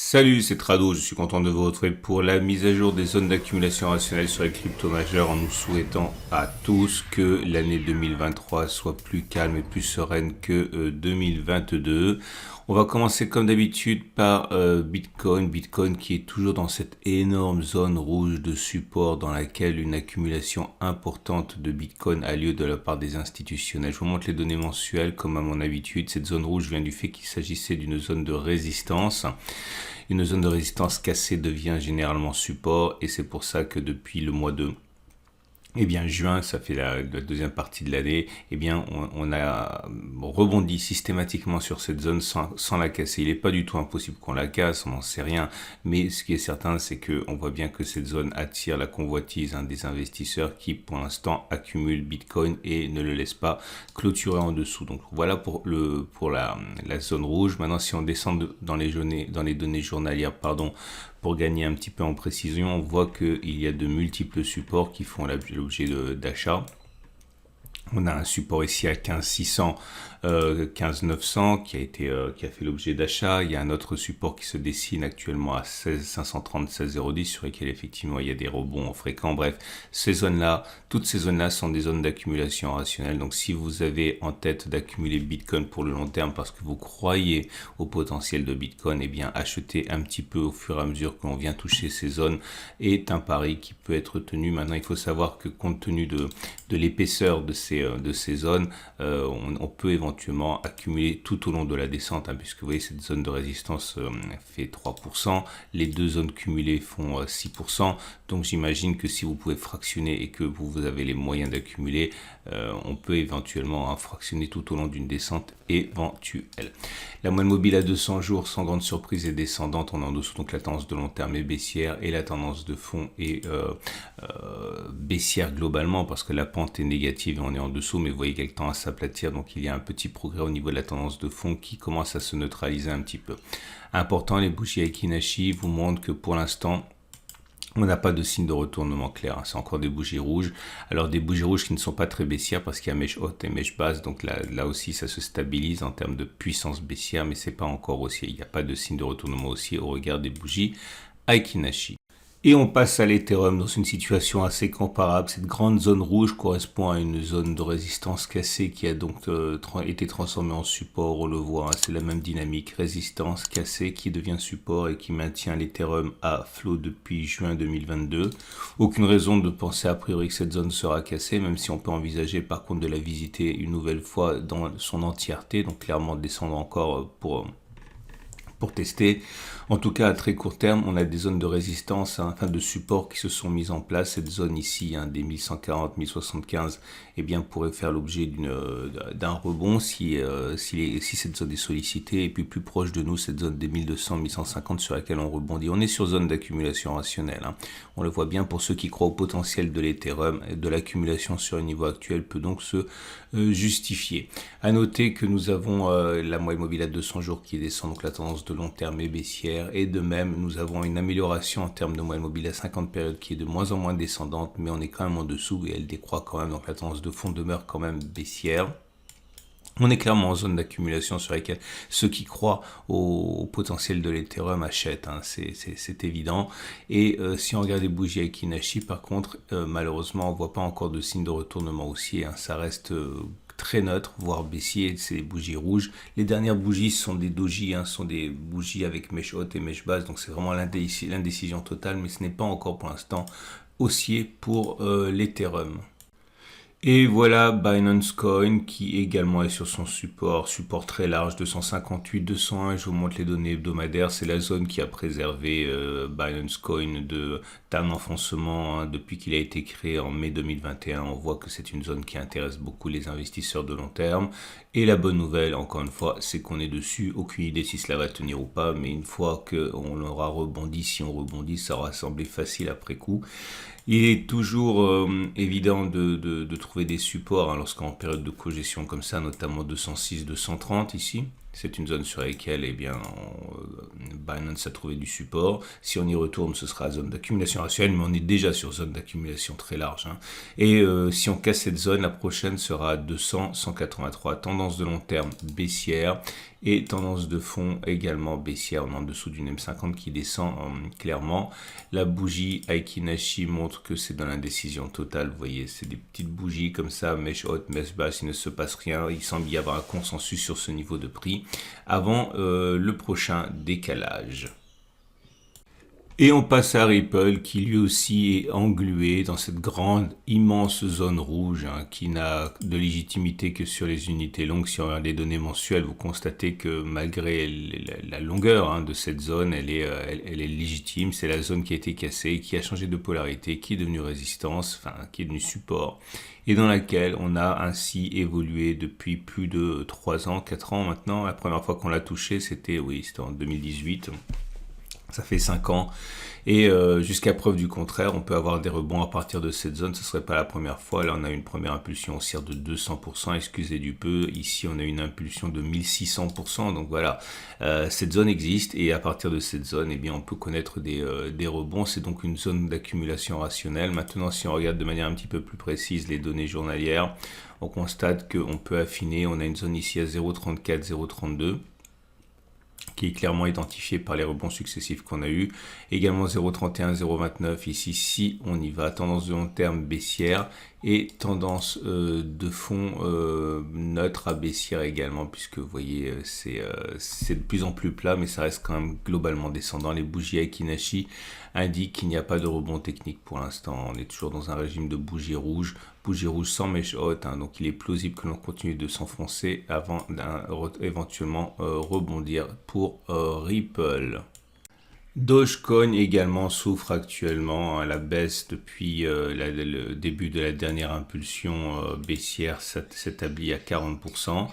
Salut, c'est Trado, je suis content de vous retrouver pour la mise à jour des zones d'accumulation rationnelle sur les cryptos majeures en nous souhaitant à tous que l'année 2023 soit plus calme et plus sereine que 2022. On va commencer comme d'habitude par Bitcoin qui est toujours dans cette énorme zone rouge de support dans laquelle une accumulation importante de Bitcoin a lieu de la part des institutionnels. Je vous montre les données mensuelles comme à mon habitude. Cette zone rouge vient du fait qu'il s'agissait d'une zone de résistance. Une zone de résistance cassée devient généralement support et c'est pour ça que depuis le mois de juin, ça fait la deuxième partie de l'année, on a rebondi systématiquement sur cette zone sans la casser. Il n'est pas du tout impossible qu'on la casse, on n'en sait rien, mais ce qui est certain, c'est qu'on voit bien que cette zone attire la convoitise des investisseurs qui, pour l'instant, accumulent Bitcoin et ne le laissent pas clôturer en dessous. Donc voilà pour la zone rouge. Maintenant, si on descend dans les données journalières, pour gagner un petit peu en précision, on voit qu'il y a de multiples supports qui font l'objet d'achat. On a un support ici à 15 600, 15 900 qui a fait l'objet d'achat. Il y a un autre support qui se dessine actuellement à 16 530, 16 010 sur lesquels effectivement il y a des rebonds fréquents. Bref, toutes ces zones-là sont des zones d'accumulation rationnelle. Donc si vous avez en tête d'accumuler Bitcoin pour le long terme parce que vous croyez au potentiel de Bitcoin, acheter un petit peu au fur et à mesure qu'on vient toucher ces zones est un pari qui peut être tenu. Maintenant, il faut savoir que compte tenu de l'épaisseur de ces zones, on peut éventuellement accumuler tout au long de la descente, puisque vous voyez cette zone de résistance fait 3%, les deux zones cumulées font 6%, donc j'imagine que si vous pouvez fractionner et que vous avez les moyens d'accumuler, on peut éventuellement fractionner tout au long d'une descente éventuelle. La moyenne mobile à 200 jours, sans grande surprise, est descendante, on est en dessous, donc la tendance de long terme est baissière et la tendance de fond est baissière globalement parce que la pente est négative et on est en dessous, mais vous voyez qu'elle tend à s'aplatir, donc il y a un petit progrès au niveau de la tendance de fond qui commence à se neutraliser un petit peu. Important, les bougies Aiki-Nashi vous montrent que pour l'instant, on n'a pas de signe de retournement clair, c'est encore des bougies rouges. Alors des bougies rouges qui ne sont pas très baissières parce qu'il y a mèche haute et mèche basse, donc là aussi ça se stabilise en termes de puissance baissière, mais c'est pas encore haussier. Il n'y a pas de signe de retournement haussier au regard des bougies Aiki-Nashi. Et on passe à l'Ethereum dans une situation assez comparable. Cette grande zone rouge correspond à une zone de résistance cassée qui a donc été transformée en support. On le voit, c'est la même dynamique. Résistance cassée qui devient support et qui maintient l'Ethereum à flot depuis juin 2022. Aucune raison de penser a priori que cette zone sera cassée, même si on peut envisager par contre de la visiter une nouvelle fois dans son entièreté. Donc clairement descendre encore pour tester. En tout cas, à très court terme, on a des zones de résistance, de support qui se sont mises en place. Cette zone ici, des 1140, 1075, pourrait faire l'objet d'un rebond si cette zone est sollicitée. Et puis plus proche de nous, cette zone des 1200, 1150 sur laquelle on rebondit. On est sur zone d'accumulation rationnelle. On le voit bien pour ceux qui croient au potentiel de l'Ethereum. De l'accumulation sur un niveau actuel peut donc se justifier. À noter que nous avons la moyenne mobile à 200 jours qui descend, donc la tendance de long terme est baissière, et de même nous avons une amélioration en termes de moyenne mobile à 50 périodes qui est de moins en moins descendante, mais on est quand même en dessous et elle décroît quand même, donc la tendance de fond demeure quand même baissière. On est clairement en zone d'accumulation sur laquelle ceux qui croient au potentiel de l'Ethereum achètent, c'est évident. Et si on regarde les bougies Aiki-Nashi, par contre, malheureusement, on ne voit pas encore de signe de retournement haussier. Ça reste très neutre, voire baissier, c'est des bougies rouges. Les dernières bougies sont des doji, sont des bougies avec mèche haute et mèche basse, donc c'est vraiment l'indécision totale, mais ce n'est pas encore pour l'instant haussier pour l'Ethereum. Et voilà Binance Coin qui également est sur son support très large, 258, 201, je vous montre les données hebdomadaires, c'est la zone qui a préservé Binance Coin d'un enfoncement depuis qu'il a été créé en mai 2021. On voit que c'est une zone qui intéresse beaucoup les investisseurs de long terme. Et la bonne nouvelle, encore une fois, c'est qu'on est dessus, aucune idée si cela va tenir ou pas, mais une fois qu'on aura rebondi, si on rebondit, ça aura semblé facile après coup. Il est toujours évident de trouver des supports lorsqu'en période de cogestion comme ça, notamment 206, 230 ici. C'est une zone sur laquelle Binance a trouvé du support. Si on y retourne, ce sera zone d'accumulation rationnelle, mais on est déjà sur zone d'accumulation très large. Et si on casse cette zone, la prochaine sera 200, 183. Tendance de long terme baissière et tendance de fond également baissière. On est en dessous d'une M50 qui descend clairement. La bougie Aiki-Nashi montre que c'est dans l'indécision totale. Vous voyez, c'est des petites bougies comme ça, mèche haute, mèche basse, il ne se passe rien. Il semble y avoir un consensus sur ce niveau de prix avant le prochain décalage. Et on passe à Ripple qui lui aussi est englué dans cette grande, immense zone rouge qui n'a de légitimité que sur les unités longues. Si on regarde les données mensuelles, vous constatez que malgré la longueur de cette zone, elle est légitime. C'est la zone qui a été cassée, qui a changé de polarité, qui est devenue résistance, qui est devenue support, et dans laquelle on a ainsi évolué depuis plus de 3 ans, 4 ans maintenant. La première fois qu'on l'a touché, c'était en 2018. Ça fait 5 ans et jusqu'à preuve du contraire, on peut avoir des rebonds à partir de cette zone. Ce ne serait pas la première fois. Là, on a une première impulsion haussière de 200%, excusez du peu. Ici, on a une impulsion de 1600%. Donc voilà, cette zone existe et à partir de cette zone, on peut connaître des rebonds. C'est donc une zone d'accumulation rationnelle. Maintenant, si on regarde de manière un petit peu plus précise les données journalières, on constate qu'on peut affiner. On a une zone ici à 0,34, 0,32. Qui est clairement identifié par les rebonds successifs qu'on a eu. Également 0,31, 0,29 ici, si on y va. Tendance de long terme baissière et tendance de fond neutre à baissière également, puisque vous voyez, c'est de plus en plus plat, mais ça reste quand même globalement descendant. Les bougies Aiki-Nashi indiquent qu'il n'y a pas de rebond technique pour l'instant. On est toujours dans un régime de bougie rouge sans mèche haute, donc il est plausible que l'on continue de s'enfoncer avant d'éventuellement rebondir pour Ripple. Dogecoin également souffre actuellement. La baisse depuis le début de la dernière impulsion baissière s'établit à 40%.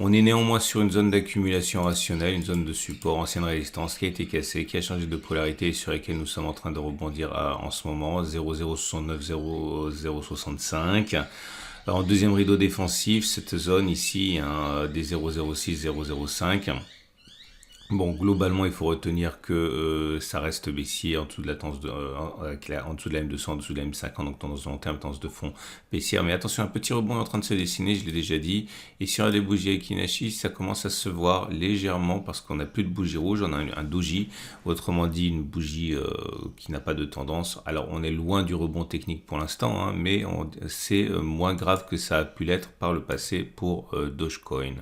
On est néanmoins sur une zone d'accumulation rationnelle, une zone de support, ancienne résistance qui a été cassée, qui a changé de polarité et sur laquelle nous sommes en train de rebondir en ce moment, 0,069, 0,065. En deuxième rideau défensif, cette zone ici, des 0,06, 0,05. Bon, globalement, il faut retenir que ça reste baissier en dessous de la tendance en dessous de la M200, en dessous de la M50, donc tendance de long terme, tendance de fond baissière. Mais attention, un petit rebond est en train de se dessiner, je l'ai déjà dit. Et sur les bougies Aiki-Nashi, ça commence à se voir légèrement parce qu'on n'a plus de bougie rouge, on a un doji, autrement dit une bougie qui n'a pas de tendance. Alors, on est loin du rebond technique pour l'instant, mais c'est moins grave que ça a pu l'être par le passé pour Dogecoin.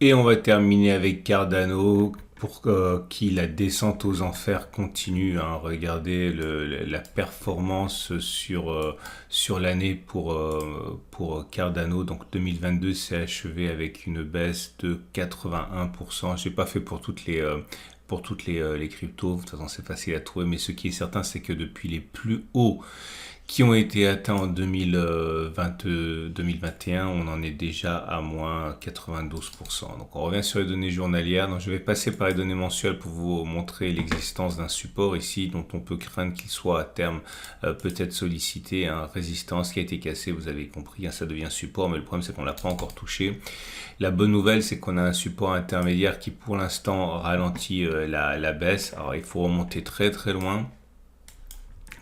Et on va terminer avec Cardano, pour qui la descente aux enfers continue. Regardez la performance sur l'année pour Cardano. Donc 2022 s'est achevé avec une baisse de 81%. Je n'ai pas fait pour toutes les cryptos, de toute façon c'est facile à trouver, mais ce qui est certain, c'est que depuis les plus hauts qui ont été atteints en 2021, on en est déjà à moins 92%. Donc on revient sur les données journalières. Donc je vais passer par les données mensuelles pour vous montrer l'existence d'un support ici dont on peut craindre qu'il soit à terme peut-être sollicité. Résistance qui a été cassée, vous avez compris, ça devient support, mais le problème c'est qu'on ne l'a pas encore touché. La bonne nouvelle, c'est qu'on a un support intermédiaire qui pour l'instant ralentit la baisse. Alors il faut remonter très très loin.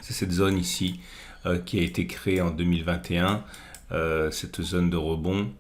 C'est cette zone ici qui a été créée en 2021, cette zone de rebond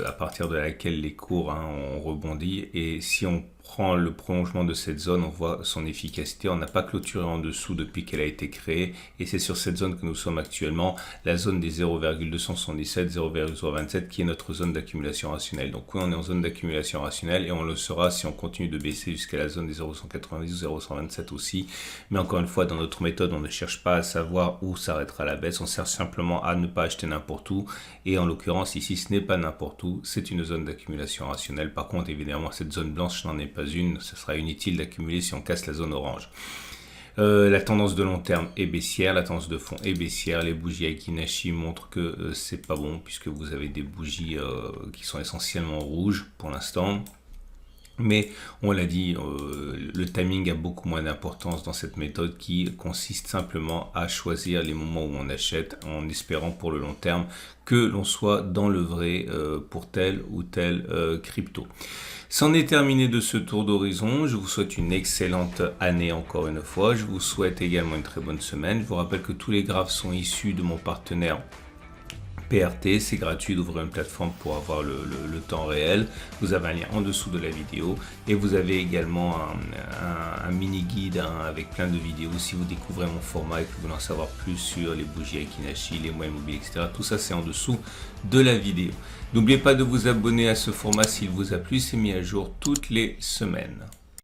à partir de laquelle les cours ont rebondi. Et si on prend le prolongement de cette zone, on voit son efficacité. On n'a pas clôturé en dessous depuis qu'elle a été créée et c'est sur cette zone que nous sommes actuellement, la zone des 0,277, 0,027 qui est notre zone d'accumulation rationnelle. Donc oui, on est en zone d'accumulation rationnelle et on le sera si on continue de baisser jusqu'à la zone des 0,190 ou 0,127 aussi. Mais encore une fois, dans notre méthode, on ne cherche pas à savoir où s'arrêtera la baisse, on cherche simplement à ne pas acheter n'importe où. Et en l'occurrence ici, ce n'est pas n'importe où, c'est une zone d'accumulation rationnelle. Par contre, évidemment, cette zone blanche n'en est pas une, ce sera inutile d'accumuler si on casse la zone orange. La tendance de long terme est baissière, la tendance de fond est baissière. Les bougies Aiki-Nashi montrent que c'est pas bon puisque vous avez des bougies qui sont essentiellement rouges pour l'instant. Mais on l'a dit, le timing a beaucoup moins d'importance dans cette méthode qui consiste simplement à choisir les moments où on achète en espérant pour le long terme que l'on soit dans le vrai pour tel ou tel crypto. C'en est terminé de ce tour d'horizon. Je vous souhaite une excellente année encore une fois. Je vous souhaite également une très bonne semaine. Je vous rappelle que tous les graphes sont issus de mon partenaire PRT, c'est gratuit d'ouvrir une plateforme pour avoir le temps réel. Vous avez un lien en dessous de la vidéo et vous avez également un mini guide avec plein de vidéos si vous découvrez mon format et que vous voulez en savoir plus sur les bougies Akinashi, les moyens immobiliers, etc. Tout ça c'est en dessous de la vidéo. N'oubliez pas de vous abonner à ce format s'il vous a plu, c'est mis à jour toutes les semaines.